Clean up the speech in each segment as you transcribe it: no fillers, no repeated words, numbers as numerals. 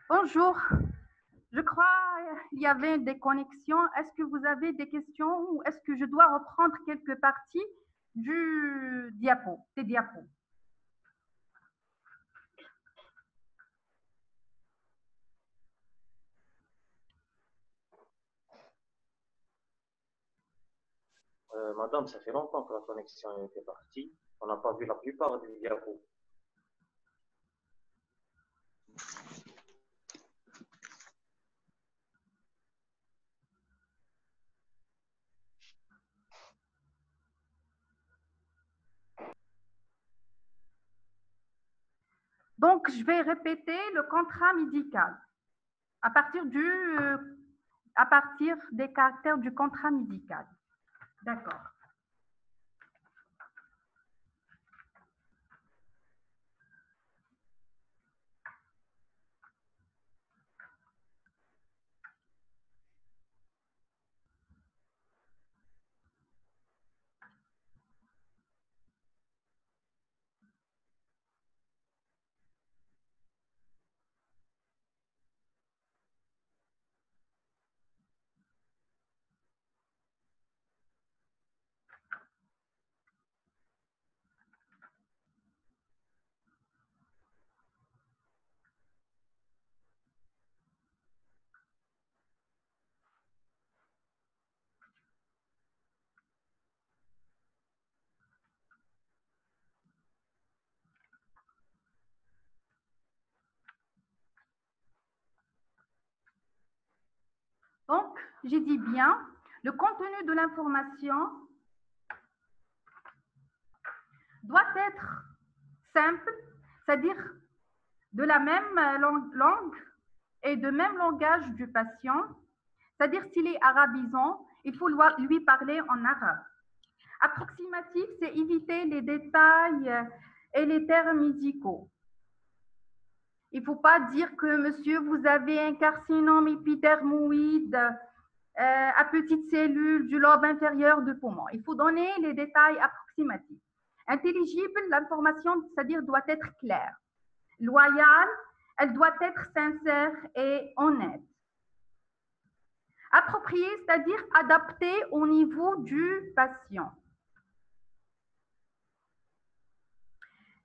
Bonjour, je crois il y avait des connexions. Est-ce que vous avez des questions ou est-ce que je dois reprendre quelques parties des diapos? Madame, ça fait longtemps que la connexion était partie. On n'a pas vu la plupart des diapos. Donc, je vais répéter le contrat médical à partir à partir des caractères du contrat médical. D'accord. Donc, j'ai dit bien, le contenu de l'information doit être simple, c'est-à-dire de la même langue et de même langage du patient, c'est-à-dire s'il est arabisant, il faut lui parler en arabe. Approximatif, c'est éviter les détails et les termes médicaux. Il ne faut pas dire que monsieur, vous avez un carcinome épidermoïde à petites cellules du lobe inférieur du poumon. Il faut donner les détails approximatifs. Intelligible, l'information, c'est-à-dire doit être claire. Loyale, elle doit être sincère et honnête. Appropriée, c'est-à-dire adaptée au niveau du patient.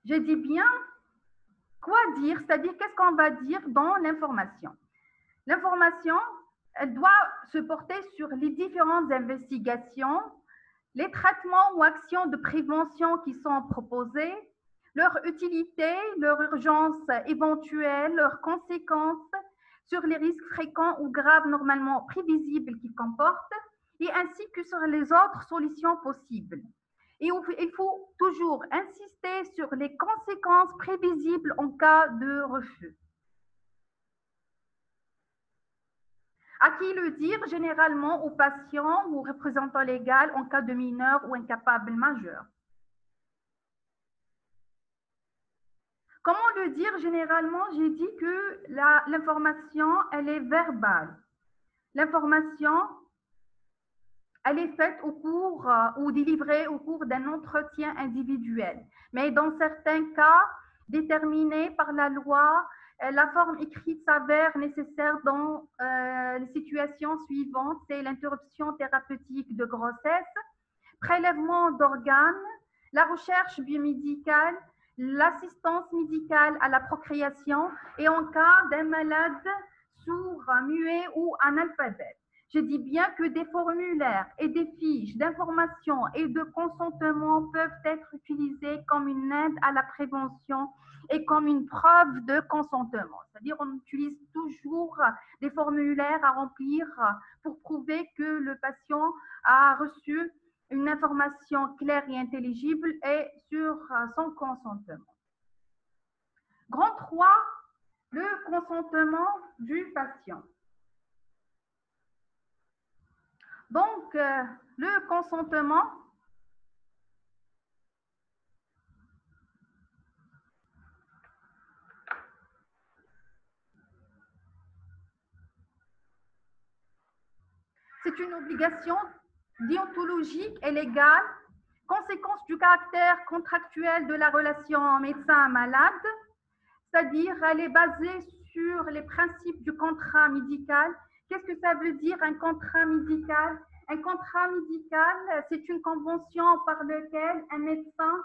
Je dis bien quoi dire, c'est-à-dire qu'est-ce qu'on va dire dans l'information. L'information, elle doit se porter sur les différentes investigations, les traitements ou actions de prévention qui sont proposés, leur utilité, leur urgence éventuelle, leurs conséquences sur les risques fréquents ou graves normalement prévisibles qu'ils comportent, et ainsi que sur les autres solutions possibles. Et il faut toujours insister sur les conséquences prévisibles en cas de refus. À qui le dire? Généralement aux patients ou aux représentants légaux en cas de mineur ou incapable majeur. Comment le dire? Généralement, j'ai dit que l'information, elle est verbale. L'information, elle est faite au cours ou délivrée au cours d'un entretien individuel. Mais dans certains cas, déterminés par la loi, la forme écrite s'avère nécessaire dans les situations suivantes. C'est l'interruption thérapeutique de grossesse, prélèvement d'organes, la recherche biomédicale, l'assistance médicale à la procréation et en cas d'un malade sourd, muet ou analphabète. Je dis bien que des formulaires et des fiches d'information et de consentement peuvent être utilisés comme une aide à la prévention et comme une preuve de consentement. C'est-à-dire on utilise toujours des formulaires à remplir pour prouver que le patient a reçu une information claire et intelligible et sur son consentement. Grand 3, le consentement du patient. Donc, le consentement, c'est une obligation déontologique et légale, conséquence du caractère contractuel de la relation médecin-malade, c'est-à-dire elle est basée sur les principes du contrat médical. Qu'est-ce que ça veut dire un contrat médical? Un contrat médical, c'est une convention par laquelle un médecin,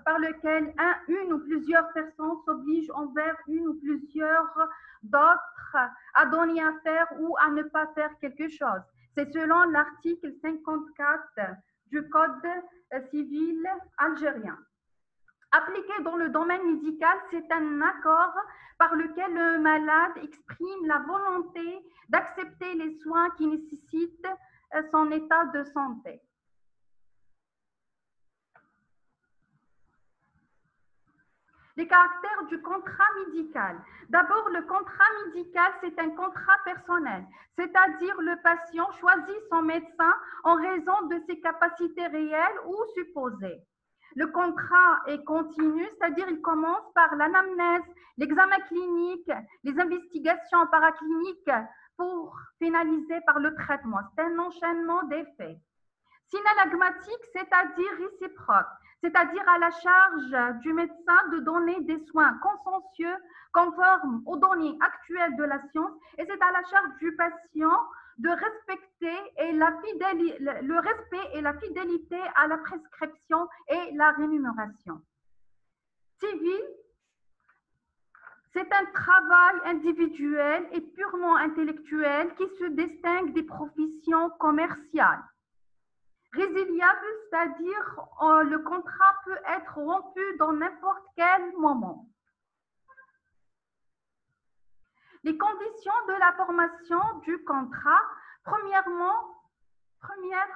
par lequel une ou plusieurs personnes s'obligent envers une ou plusieurs d'autres à donner à faire ou à ne pas faire quelque chose. C'est selon l'article 54 du Code civil algérien. Appliqué dans le domaine médical, c'est un accord par lequel le malade exprime la volonté d'accepter les soins qui nécessitent son état de santé. Les caractères du contrat médical. D'abord, le contrat médical, c'est un contrat personnel, c'est-à-dire le patient choisit son médecin en raison de ses capacités réelles ou supposées. Le contrat est continu, c'est-à-dire il commence par l'anamnèse, l'examen clinique, les investigations paracliniques pour finaliser par le traitement. C'est un enchaînement des faits. Synalagmatique, c'est-à-dire réciproque, c'est-à-dire à la charge du médecin de donner des soins consensueux, conformes aux données actuelles de la science, et c'est à la charge du patient de respecter le respect et la fidélité à la prescription et la rémunération. Civil, c'est un travail individuel et purement intellectuel qui se distingue des professions commerciales. Résiliable, c'est-à-dire le contrat peut être rompu dans n'importe quel moment. Les conditions de la formation du contrat, première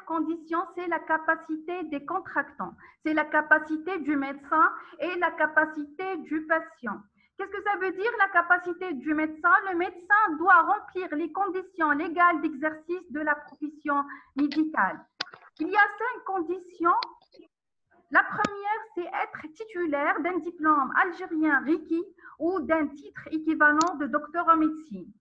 condition, c'est la capacité des contractants, c'est la capacité du médecin et la capacité du patient. Qu'est-ce que ça veut dire la capacité du médecin? Le médecin doit remplir les conditions légales d'exercice de la profession médicale. Il y a 5 conditions. La première, c'est être titulaire d'un diplôme algérien requis ou d'un titre équivalent de docteur en médecine.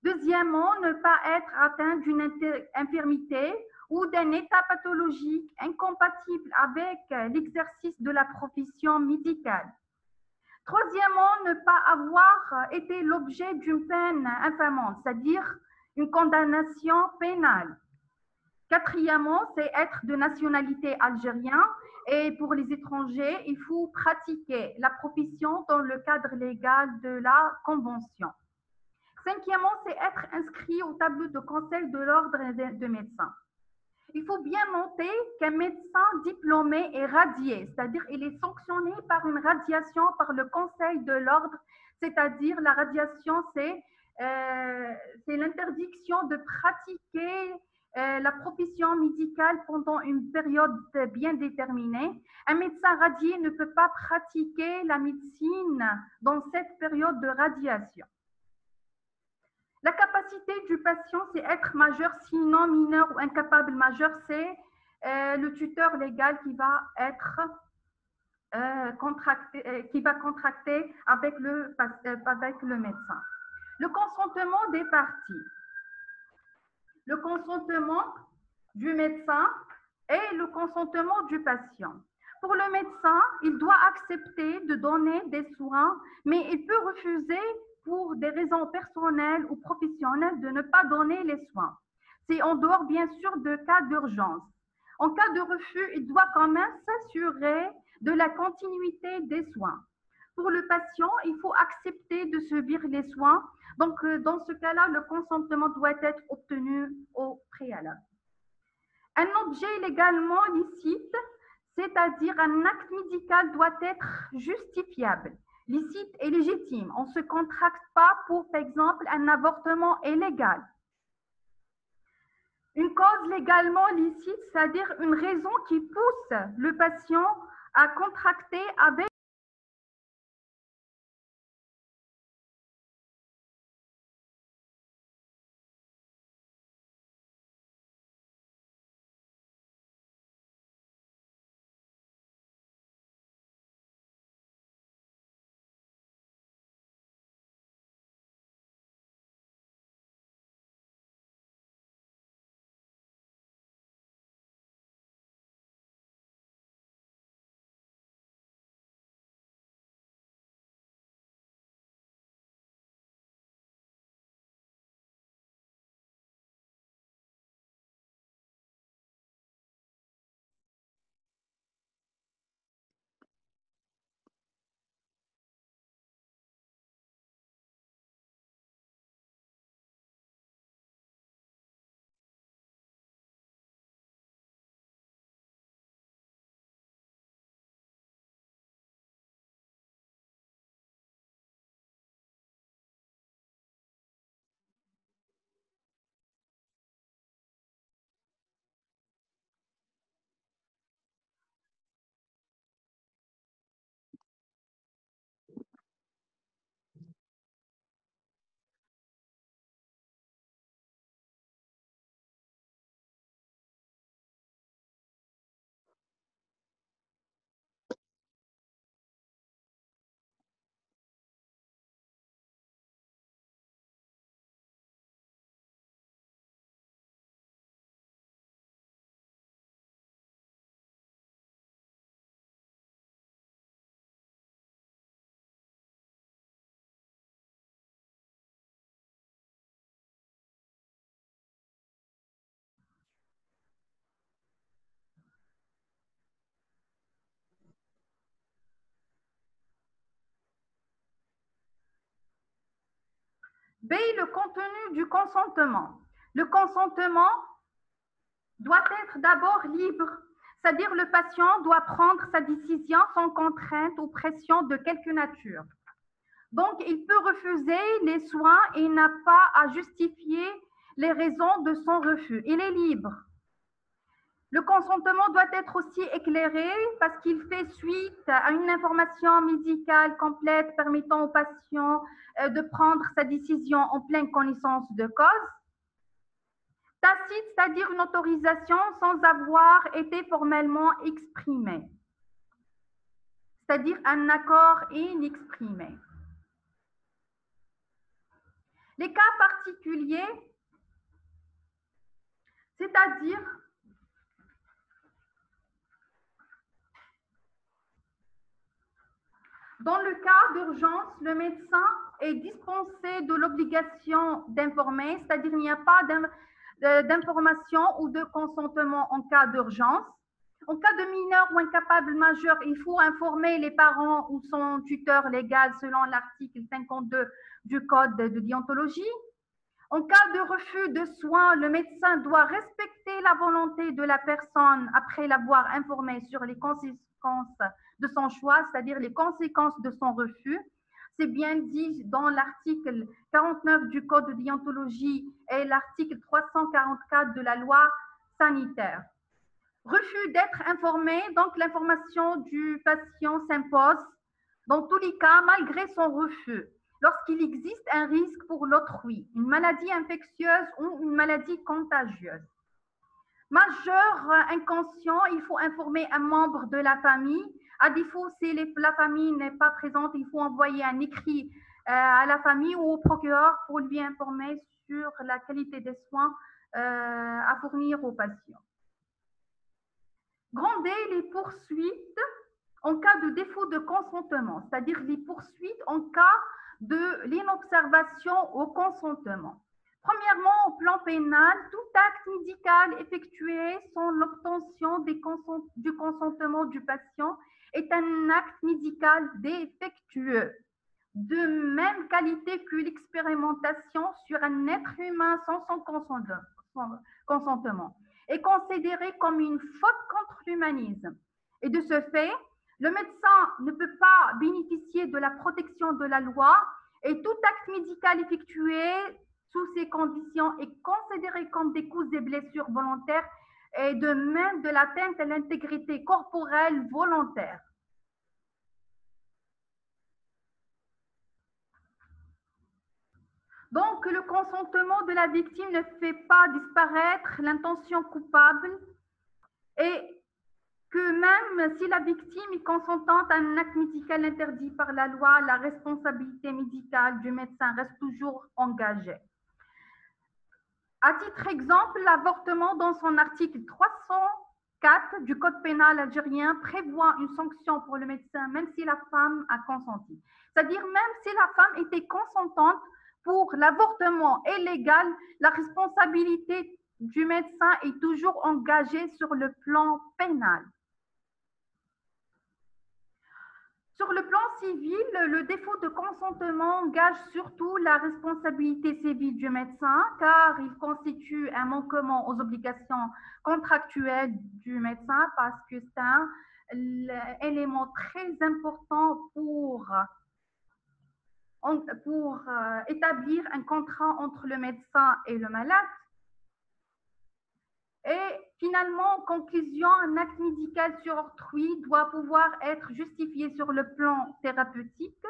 Deuxièmement, ne pas être atteint d'une infirmité ou d'un état pathologique incompatible avec l'exercice de la profession médicale. Troisièmement, ne pas avoir été l'objet d'une peine infamante, c'est-à-dire une condamnation pénale. Quatrièmement, c'est être de nationalité algérienne et pour les étrangers, il faut pratiquer la profession dans le cadre légal de la Convention. Cinquièmement, c'est être inscrit au tableau de conseil de l'ordre de médecins. Il faut bien noter qu'un médecin diplômé est radié, c'est-à-dire il est sanctionné par une radiation par le conseil de l'ordre, c'est-à-dire la radiation, c'est l'interdiction de pratiquer la profession médicale pendant une période bien déterminée. Un médecin radié ne peut pas pratiquer la médecine dans cette période de radiation. La capacité du patient, c'est être majeur, sinon mineur ou incapable. Majeur, c'est le tuteur légal qui va être contracté avec le médecin. Le consentement des parties. Le consentement du médecin et le consentement du patient. Pour le médecin, il doit accepter de donner des soins, mais il peut refuser pour des raisons personnelles ou professionnelles de ne pas donner les soins. C'est en dehors, bien sûr, de cas d'urgence. En cas de refus, il doit quand même s'assurer de la continuité des soins. Pour le patient, il faut accepter de subir les soins. Donc, dans ce cas-là, le consentement doit être obtenu au préalable. Un objet légalement licite, c'est-à-dire un acte médical, doit être justifiable, licite et légitime. On ne se contracte pas pour, par exemple, un avortement illégal. Une cause légalement licite, c'est-à-dire une raison qui pousse le patient à contracter avec B, le contenu du consentement. Le consentement doit être d'abord libre, c'est-à-dire le patient doit prendre sa décision sans contrainte ou pression de quelque nature. Donc, il peut refuser les soins et n'a pas à justifier les raisons de son refus. Il est libre. Le consentement doit être aussi éclairé parce qu'il fait suite à une information médicale complète permettant au patient de prendre sa décision en pleine connaissance de cause. Tacite, c'est-à-dire une autorisation sans avoir été formellement exprimée, c'est-à-dire un accord inexprimé. Les cas particuliers, c'est-à-dire dans le cas d'urgence, le médecin est dispensé de l'obligation d'informer, c'est-à-dire il n'y a pas d'information ou de consentement en cas d'urgence. En cas de mineur ou incapable majeur, il faut informer les parents ou son tuteur légal selon l'article 52 du Code de déontologie. En cas de refus de soins, le médecin doit respecter la volonté de la personne après l'avoir informée sur les conséquences de son choix, c'est-à-dire les conséquences de son refus. C'est bien dit dans l'article 49 du Code de déontologie et l'article 344 de la loi sanitaire. Refus d'être informé, donc l'information du patient s'impose dans tous les cas malgré son refus. Lorsqu'il existe un risque pour l'autrui, une maladie infectieuse ou une maladie contagieuse. Majeur inconscient, il faut informer un membre de la famille. À défaut, si la famille n'est pas présente, il faut envoyer un écrit à la famille ou au procureur pour lui informer sur la qualité des soins à fournir aux patients. Gronder les poursuites en cas de défaut de consentement, c'est-à-dire les poursuites en cas de l'inobservation au consentement. Premièrement, au plan pénal, tout acte médical effectué sans l'obtention du consentement du patient est un acte médical défectueux, de même qualité que l'expérimentation sur un être humain sans son consentement, est considéré comme une faute contre l'humanisme. Et de ce fait, le médecin ne peut pas bénéficier de la protection de la loi et tout acte médical effectué sous ces conditions est considéré comme des causes et blessures volontaires et de même de l'atteinte à l'intégrité corporelle volontaire. Donc, le consentement de la victime ne fait pas disparaître l'intention coupable et que même si la victime est consentante à un acte médical interdit par la loi, la responsabilité médicale du médecin reste toujours engagée. À titre d'exemple, l'avortement dans son article 304 du Code pénal algérien prévoit une sanction pour le médecin même si la femme a consenti. C'est-à-dire même si la femme était consentante pour l'avortement illégal, la responsabilité du médecin est toujours engagée sur le plan pénal. Sur le plan civil, le défaut de consentement engage surtout la responsabilité civile du médecin car il constitue un manquement aux obligations contractuelles du médecin parce que c'est un élément très important pour établir un contrat entre le médecin et le malade. Et finalement, en conclusion, un acte médical sur autrui doit pouvoir être justifié sur le plan thérapeutique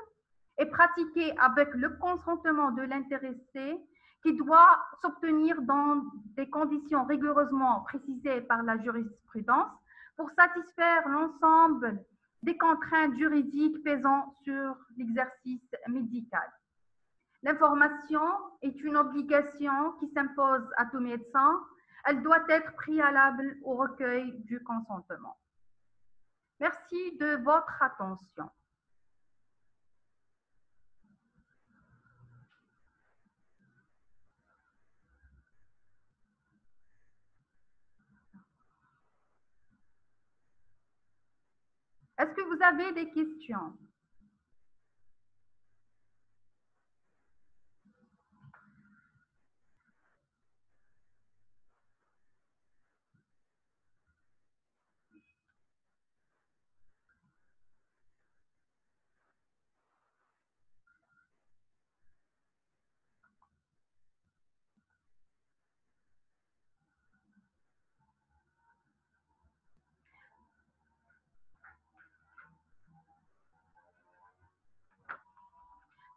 et pratiqué avec le consentement de l'intéressé qui doit s'obtenir dans des conditions rigoureusement précisées par la jurisprudence pour satisfaire l'ensemble des contraintes juridiques pesant sur l'exercice médical. L'information est une obligation qui s'impose à tout médecin. Elle doit être préalable au recueil du consentement. Merci de votre attention. Est-ce que vous avez des questions?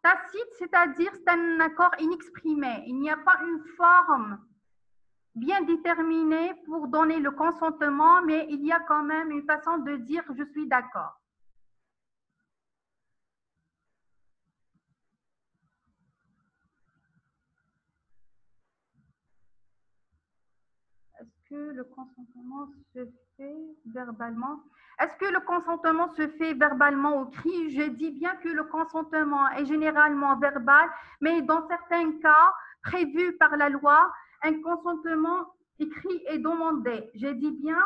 Tacite, c'est-à-dire c'est un accord inexprimé. Il n'y a pas une forme bien déterminée pour donner le consentement, mais il y a quand même une façon de dire je suis d'accord. Est-ce que le consentement se fait verbalement? Est-ce que le consentement se fait verbalement au cri? Je dis bien que le consentement est généralement verbal, mais dans certains cas prévus par la loi, un consentement écrit est demandé. Je dis bien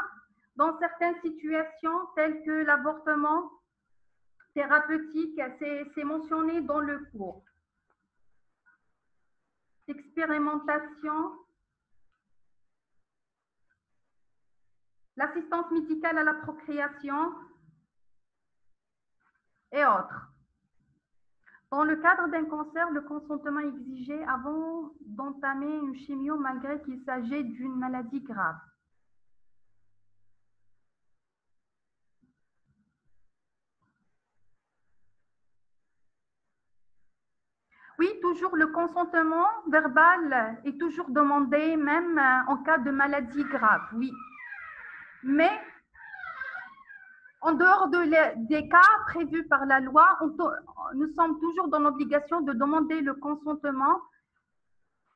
dans certaines situations telles que l'avortement thérapeutique, c'est mentionné dans le cours. Expérimentation, l'assistance médicale à la procréation et autres. Dans le cadre d'un cancer, le consentement est exigé avant d'entamer une chimio malgré qu'il s'agit d'une maladie grave. Oui, toujours le consentement verbal est toujours demandé, même en cas de maladie grave, oui. Mais en dehors des cas prévus par la loi, nous sommes toujours dans l'obligation de demander le consentement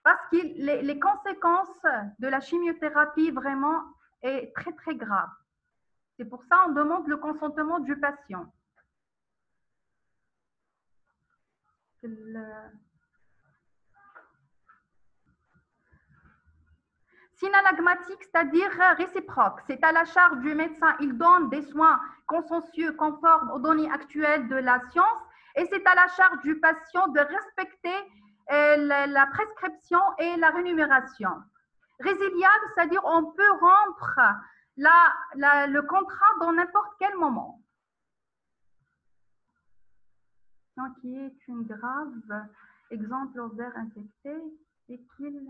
parce que les conséquences de la chimiothérapie vraiment est très, très grave. C'est pour ça qu'on demande le consentement du patient. Synalagmatique, c'est-à-dire réciproque. C'est à la charge du médecin. Il donne des soins consensueux, conformes aux données actuelles de la science, et c'est à la charge du patient de respecter la prescription et la rémunération. Résiliable, c'est-à-dire on peut rompre le contrat dans n'importe quel moment. Qui est une grave exemple ovaire infecté et qu'il...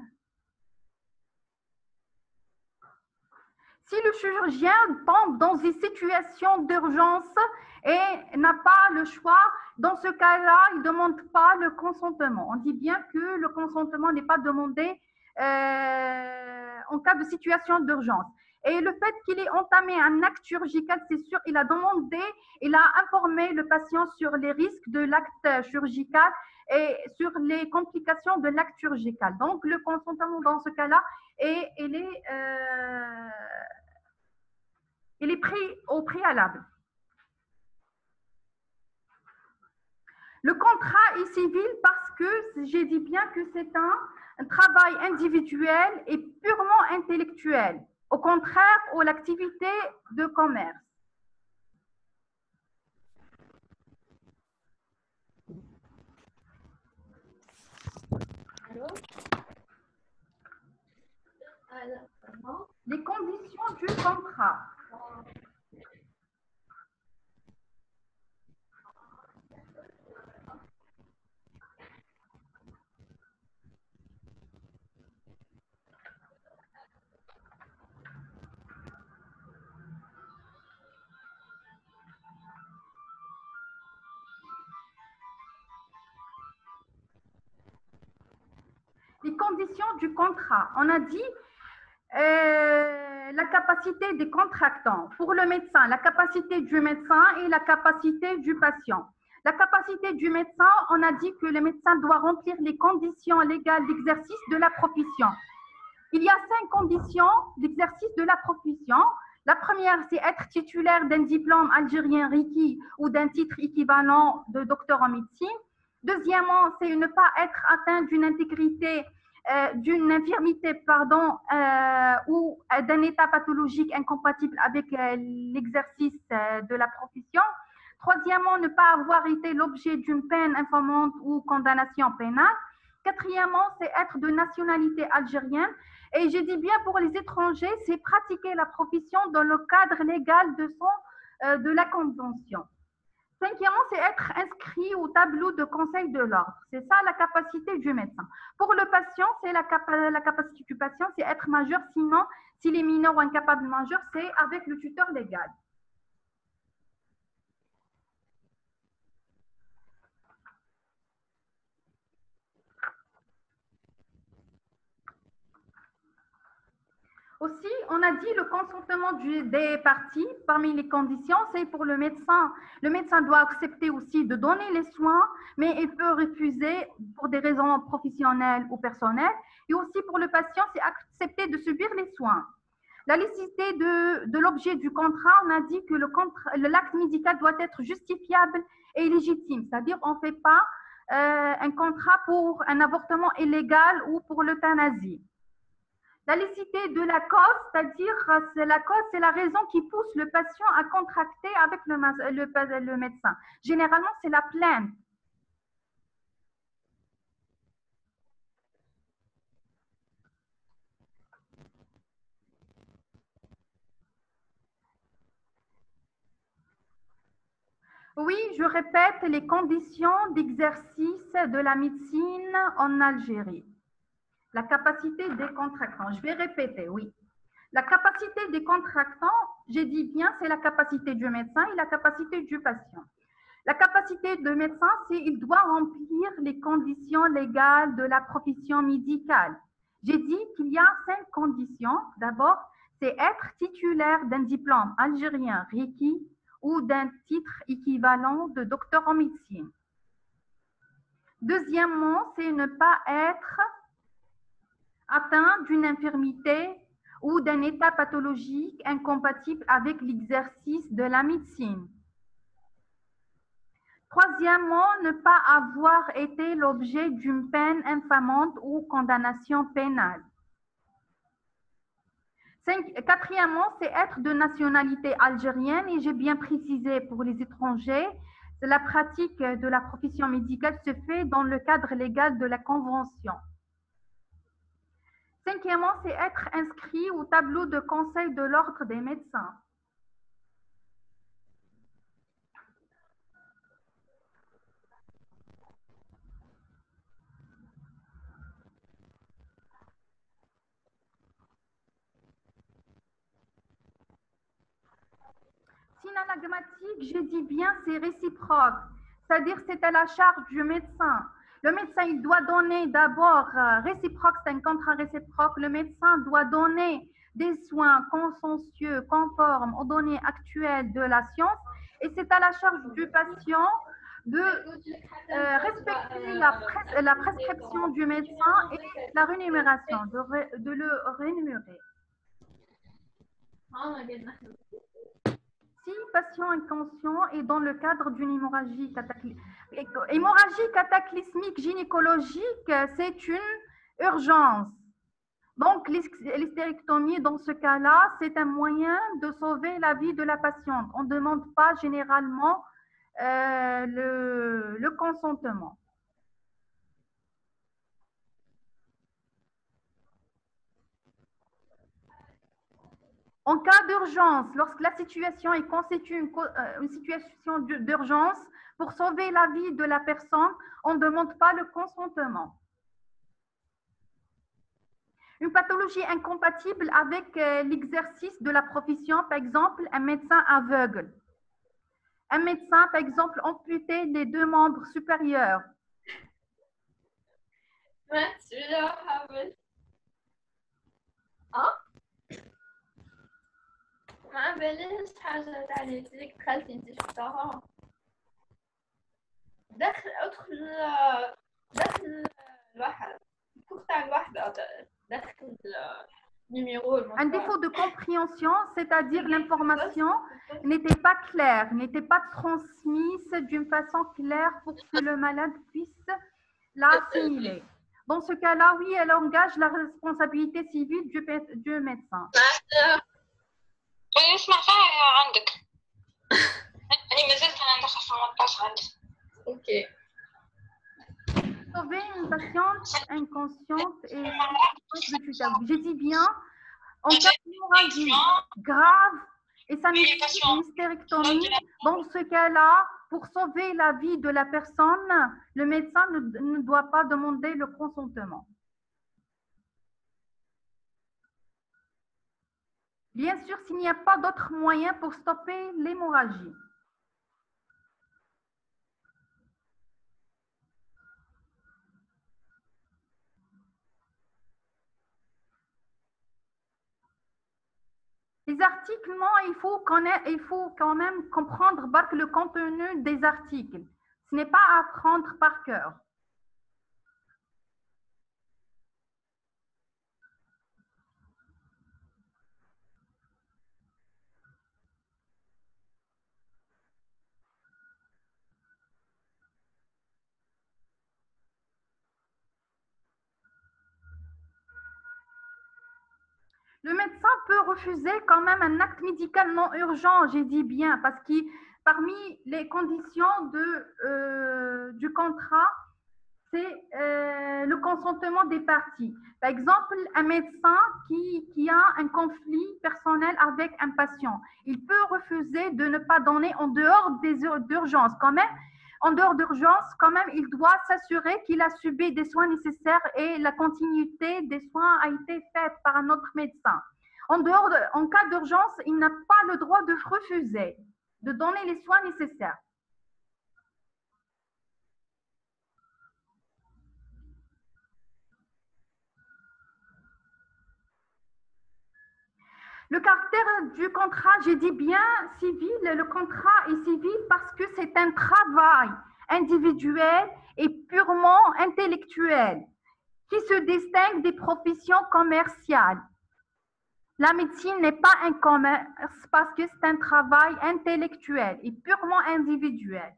Si le chirurgien tombe dans une situation d'urgence et n'a pas le choix, dans ce cas-là, il ne demande pas le consentement. On dit bien que le consentement n'est pas demandé en cas de situation d'urgence. Et le fait qu'il ait entamé un acte chirurgical, c'est sûr, il a demandé, il a informé le patient sur les risques de l'acte chirurgical et sur les complications de l'acte chirurgical. Donc, le consentement dans ce cas-là, il est pris au préalable. Le contrat est civil parce que j'ai dit bien que c'est un travail individuel et purement intellectuel, au contraire de l'activité de commerce. Les conditions du contrat. Les conditions du contrat. On a dit la capacité des contractants. Pour le médecin, la capacité du médecin et la capacité du patient. La capacité du médecin, on a dit que le médecin doit remplir les conditions légales d'exercice de la profession. Il y a 5 conditions d'exercice de la profession. La première, c'est être titulaire d'un diplôme algérien requis ou d'un titre équivalent de docteur en médecine. Deuxièmement, c'est ne pas être atteint d'une intégrité, d'une infirmité, ou d'un état pathologique incompatible avec l'exercice de la profession. Troisièmement, ne pas avoir été l'objet d'une peine informante ou condamnation pénale. Quatrièmement, c'est être de nationalité algérienne. Et je dis bien pour les étrangers, c'est pratiquer la profession dans le cadre légal de la convention. Cinquièmement, c'est être inscrit au tableau de conseil de l'ordre. C'est ça la capacité du médecin. Pour le patient, c'est la capacité du patient, c'est être majeur. Sinon, s'il est mineur ou incapable majeur, c'est avec le tuteur légal. Aussi, on a dit le consentement des parties parmi les conditions, c'est pour le médecin. Le médecin doit accepter aussi de donner les soins, mais il peut refuser pour des raisons professionnelles ou personnelles. Et aussi pour le patient, c'est accepter de subir les soins. La licité de l'objet du contrat, on a dit que l'acte médical doit être justifiable et légitime, c'est-à-dire on ne fait pas un contrat pour un avortement illégal ou pour l'euthanasie. La licité de la cause, c'est-à-dire la cause, c'est la raison qui pousse le patient à contracter avec le médecin. Généralement, c'est la plainte. Oui, je répète les conditions d'exercice de la médecine en Algérie. La capacité des contractants. Je vais répéter, oui. La capacité des contractants, j'ai dit bien, c'est la capacité du médecin et la capacité du patient. La capacité de médecin, c'est qu'il doit remplir les conditions légales de la profession médicale. J'ai dit qu'il y a 5 conditions. D'abord, c'est être titulaire d'un diplôme algérien requis ou d'un titre équivalent de docteur en médecine. Deuxièmement, c'est ne pas être atteint d'une infirmité ou d'un état pathologique incompatible avec l'exercice de la médecine. Troisièmement, ne pas avoir été l'objet d'une peine infamante ou condamnation pénale. Quatrièmement, c'est être de nationalité algérienne et j'ai bien précisé pour les étrangers, la pratique de la profession médicale se fait dans le cadre légal de la Convention. Cinquièmement, c'est être inscrit au tableau de conseil de l'ordre des médecins. Synalagmatique, je dis bien, c'est réciproque. C'est-à-dire c'est à la charge du médecin. Le médecin, il doit donner d'abord réciproque, c'est un contrat réciproque. Le médecin doit donner des soins consensueux, conformes aux données actuelles de la science. Et c'est à la charge du patient de respecter la prescription du médecin et la rémunération, de le rémunérer. Si patient inconscient est dans le cadre d'une hémorragie cataclysmique gynécologique, c'est une urgence. Donc, l'hystérectomie, dans ce cas-là, c'est un moyen de sauver la vie de la patiente. On ne demande pas généralement le consentement. En cas d'urgence, lorsque la situation est constituée une situation d'urgence, pour sauver la vie de la personne, on ne demande pas le consentement. Une pathologie incompatible avec l'exercice de la profession, par exemple, un médecin aveugle. Un médecin, par exemple, amputé les 2 membres supérieurs. ما باليش حاجة تاع فيك خالتي انت شفتها ادخل الواحد تاع الواحدة دخل numéro. Un défaut de compréhension, c'est-à-dire l'information n'était pas claire, n'était pas transmise d'une façon claire pour que le malade puisse l'assimiler. Dans ce cas-là, oui, elle engage la responsabilité civile du médecin. سمعتها عندك أنا ما زلت أنا ندخل في 18 عندي. Ok. Sauver une patiente inconsciente et je dis bien en cas d'hémorragie grave et ça nécessite une hystérectomie. Dans ce cas-là, pour sauver la vie de la personne, le médecin ne doit pas demander le consentement. Bien sûr, s'il n'y a pas d'autre moyen pour stopper l'hémorragie. Les articles, non, il faut quand même comprendre le contenu des articles. Ce n'est pas à apprendre par cœur. Le médecin peut refuser quand même un acte médical non urgent, j'ai dit bien, parce que parmi les conditions du contrat, c'est le consentement des parties. Par exemple, un médecin qui a un conflit personnel avec un patient, il peut refuser de ne pas donner en dehors des d'urgence. Quand même, en dehors d'urgence, quand même, il doit s'assurer qu'il a subi des soins nécessaires et la continuité des soins a été faite par un autre médecin. En cas d'urgence, il n'a pas le droit de refuser de donner les soins nécessaires. Le caractère du contrat, j'ai dit bien civil, le contrat est civil parce que c'est un travail individuel et purement intellectuel qui se distingue des professions commerciales. La médecine n'est pas un commerce parce que c'est un travail intellectuel et purement individuel.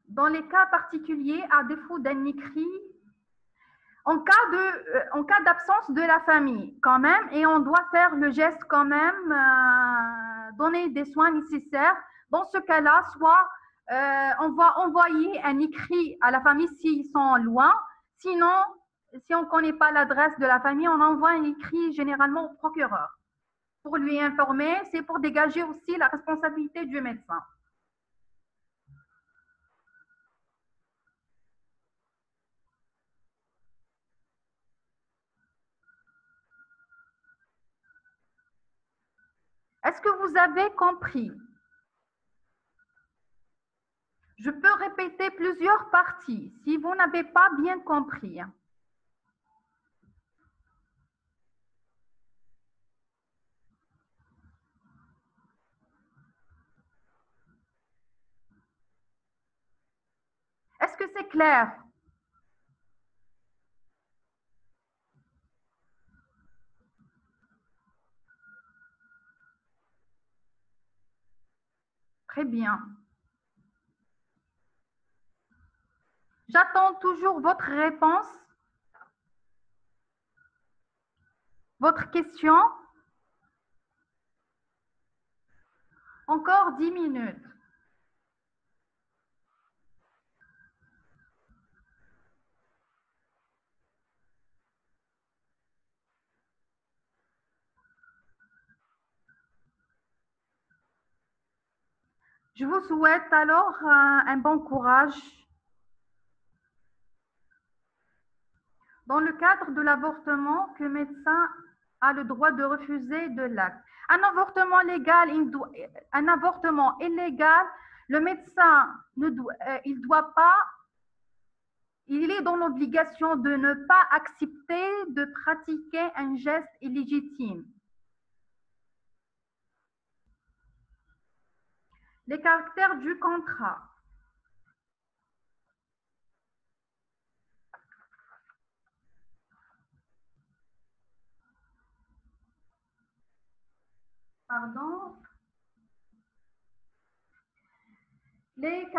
Dans les cas particuliers, à défaut d'un écrit, en cas d'absence de la famille, quand même, et on doit faire le geste quand même, donner des soins nécessaires. Dans ce cas-là, soit on va envoyer un écrit à la famille s'ils sont loin. Sinon, si on ne connaît pas l'adresse de la famille, on envoie un écrit généralement au procureur pour lui informer. C'est pour dégager aussi la responsabilité du médecin. Est-ce que vous avez compris? Je peux répéter plusieurs parties si vous n'avez pas bien compris. Est-ce que c'est clair? Très bien. J'attends toujours votre réponse, votre question. Encore 10 minutes. Je vous souhaite alors un bon courage. Dans le cadre de l'avortement, que le médecin a le droit de refuser de l'acte. Un avortement légal, un avortement illégal, le médecin il doit pas, il est dans l'obligation de ne pas accepter de pratiquer un geste illégitime. Les caractères du contrat. Pardon. Les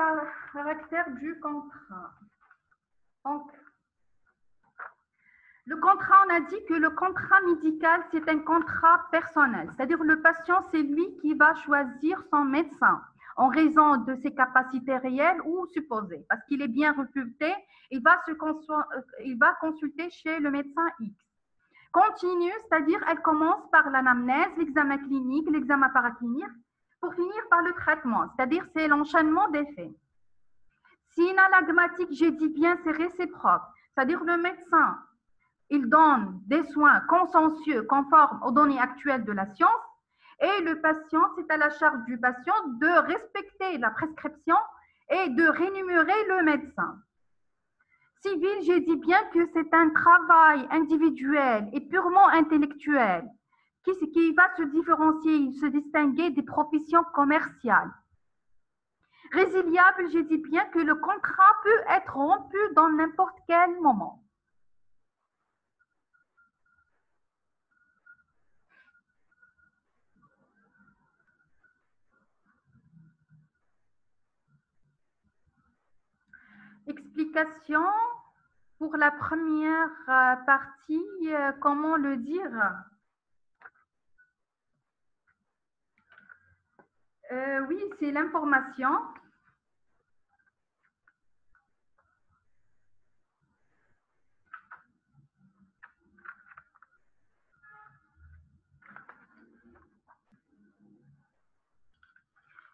caractères du contrat. Donc, le contrat, on a dit que le contrat médical, c'est un contrat personnel. C'est-à-dire le patient, c'est lui qui va choisir son médecin en raison de ses capacités réelles ou supposées. Parce qu'il est bien réputé, il va consulter chez le médecin X. Continue, c'est-à-dire elle commence par l'anamnèse, l'examen clinique, l'examen paraclinique, pour finir par le traitement, c'est-à-dire c'est l'enchaînement des faits. Synalagmatique, j'ai dit bien, c'est réciproque, c'est-à-dire le médecin, il donne des soins consensueux, conformes aux données actuelles de la science, et le patient, c'est à la charge du patient de respecter la prescription et de rémunérer le médecin. Civil, j'ai dit bien que c'est un travail individuel et purement intellectuel qui va se différencier, se distinguer des professions commerciales. Résiliable, j'ai dit bien que le contrat peut être rompu dans n'importe quel moment. Explication pour la première partie, comment le dire? Oui, c'est l'information.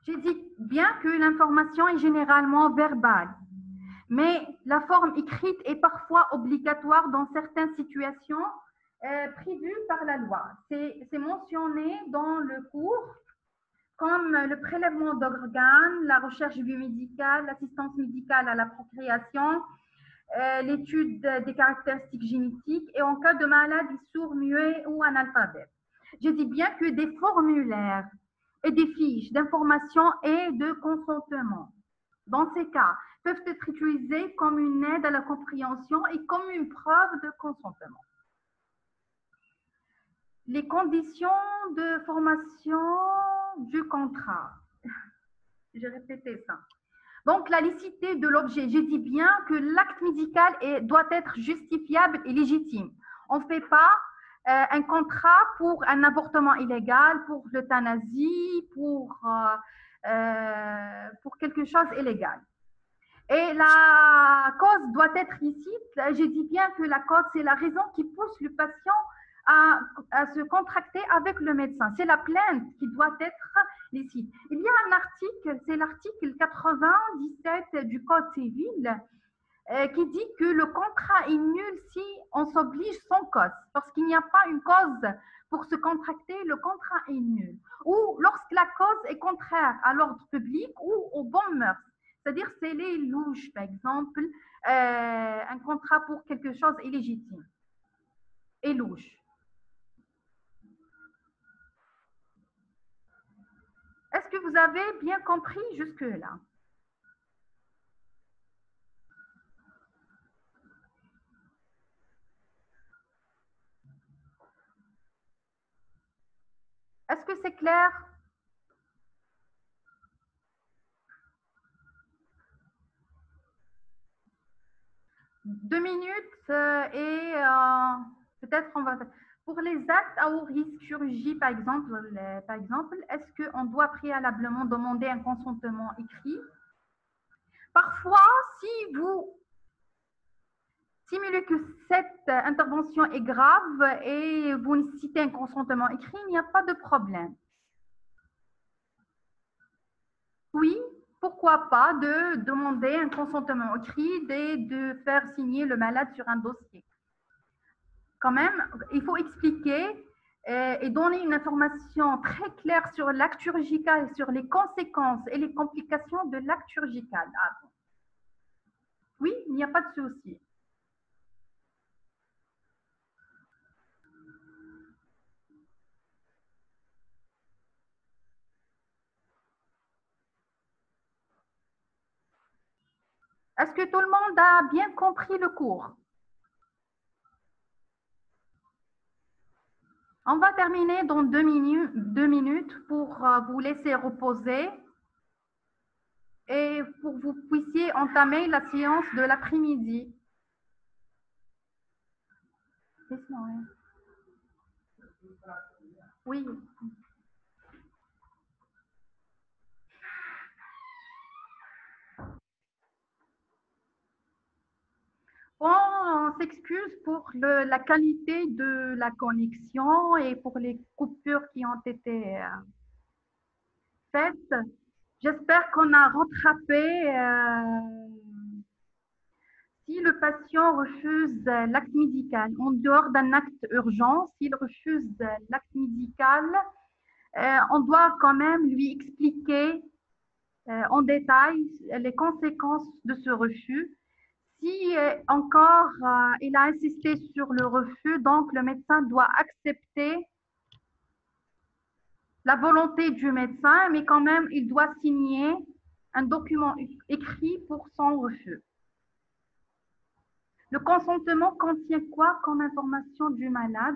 J'ai dit bien que l'information est généralement verbale, mais la forme écrite est parfois obligatoire dans certaines situations prévues par la loi. C'est mentionné dans le cours comme le prélèvement d'organes, la recherche biomédicale, l'assistance médicale à la procréation, l'étude des caractéristiques génétiques et en cas de maladie sourd, muet ou analphabète. Je dis bien que des formulaires et des fiches d'information et de consentement, dans ces cas, peuvent être utilisés comme une aide à la compréhension et comme une preuve de consentement. Les conditions de formation du contrat. J'ai répété ça. Donc, la licité de l'objet. Je dis bien que l'acte médical doit être justifiable et légitime. On ne fait pas un contrat pour un avortement illégal, pour l'euthanasie, pour quelque chose illégal. Et la cause doit être licite. Je dis bien que la cause, c'est la raison qui pousse le patient à se contracter avec le médecin. C'est la plainte qui doit être licite. Il y a un article, c'est l'article 97 du Code civil, qui dit que le contrat est nul si on s'oblige sans cause. Parce qu'il n'y a pas une cause pour se contracter, le contrat est nul. Ou lorsque la cause est contraire à l'ordre public ou aux bonnes mœurs. C'est-à-dire, c'est les louches, par exemple, un contrat pour quelque chose illégitime et louche. Est-ce que vous avez bien compris jusque-là? Est-ce que c'est clair? Deux minutes et peut-être on va... Pour les actes à haut risque chirurgie, par exemple, est-ce qu'on doit préalablement demander un consentement écrit? Parfois, si vous simulez que cette intervention est grave et vous nécessitez un consentement écrit, il n'y a pas de problème. Oui, pourquoi pas de demander un consentement écrit et de faire signer le malade sur un dossier. Quand même, il faut expliquer et donner une information très claire sur l'acte chirurgical et sur les conséquences et les complications de l'acte chirurgical. Oui, il n'y a pas de souci. Est-ce que tout le monde a bien compris le cours? On va terminer dans 2 minutes pour vous laisser reposer et pour que vous puissiez entamer la séance de l'après-midi. Oui. Bon, on s'excuse pour la qualité de la connexion et pour les coupures qui ont été faites. J'espère qu'on a rattrapé. Si le patient refuse l'acte médical, en dehors d'un acte urgent, s'il refuse l'acte médical, on doit quand même lui expliquer en détail les conséquences de ce refus. Si encore il a insisté sur le refus, donc le médecin doit accepter la volonté du médecin, mais quand même, il doit signer un document écrit pour son refus. Le consentement contient quoi comme information du malade?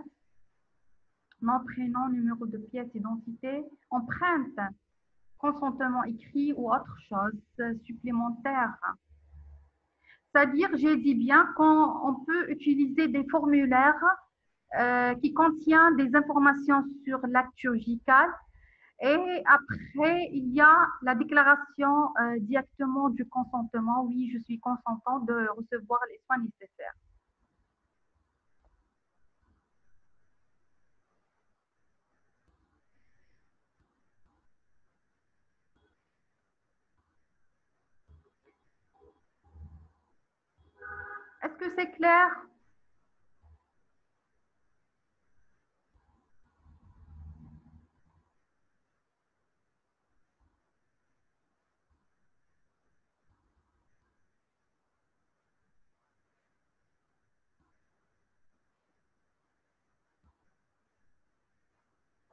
Nom, prénom, numéro de pièce d'identité, empreinte, consentement écrit ou autre chose supplémentaire. C'est-à-dire, j'ai dit bien qu'on peut utiliser des formulaires qui contiennent des informations sur l'acte chirurgical. Et après, il y a la déclaration directement du consentement. Oui, je suis consentant de recevoir les soins nécessaires. Est-ce que c'est clair?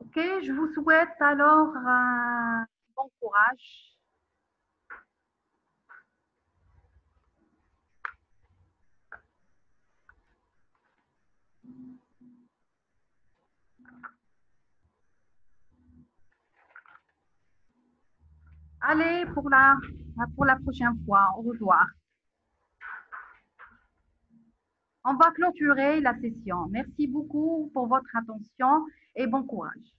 Ok, je vous souhaite alors un bon courage. Allez, pour la prochaine fois. Au revoir. On va clôturer la session. Merci beaucoup pour votre attention et bon courage.